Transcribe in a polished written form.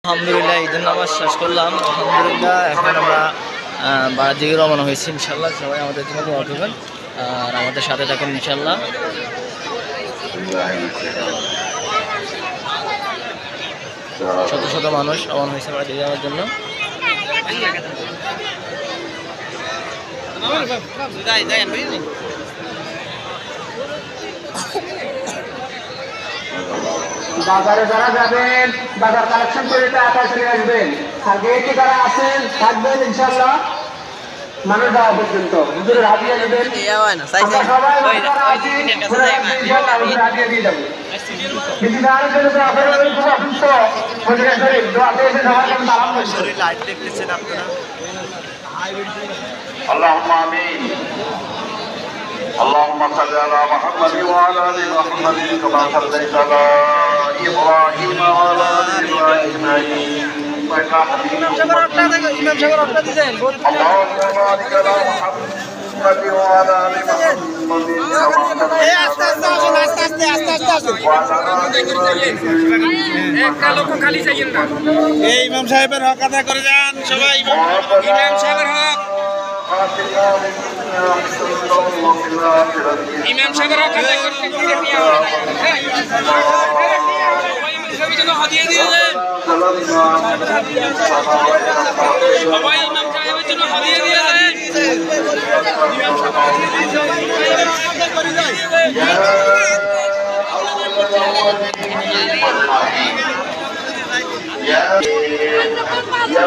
আলহামদুলিল্লাহ ঈদের নামাজ শেষ করলাম। আলহামদুলিল্লাহ এখন আমরা বাড়ির দিকে রওনা হয়েছি। ইনশাল্লাহ সবাই আমাদের জন্য দোয়া করবেন আর আমাদের সাথে থাকুন ইনশাল্লাহ। শত শত মানুষ রওনা হয়েছে বাড়ির দিকে যাওয়ার জন্য। বাজারে যারা যাবেন বাজার কালেকশন করে টাকা চলে আসবেন, আর গেটে যারা আছেন থাকবেন ইনশাল্লাহ মানুষ যাওয়া পর্যন্ত হুজুরের হাতিয়ে নেবেন। আমরা সবাই হাতিয়ে দিয়ে যাবো। বেশি দাঁড়ানোর জন্য তো আপনারা খুব অসুস্থ হুজুরের শরীর তো আপনি এসে সবার জন্য আরাম করছেন। লাইট দেখতেছেন আপনারা। আল্লাহুম্মা আমিন। اللهم صل على محمد وعلى ال محمد كما صليت على ابراهيم وعلى ال ابراهيم انك حميد مجيد. اللهم بارك على محمد وعلى ال محمد ইমাম সাহেবের হক আদায় করে যান সবাই। ইমাম সাহেবের হক, ইমাম সাহেবের হক আদায় করতে হাদিয়া দিয়ে দেন। সবাই ইমাম সাহেবের জন্য হাদিয়া দিয়ে দেন। يا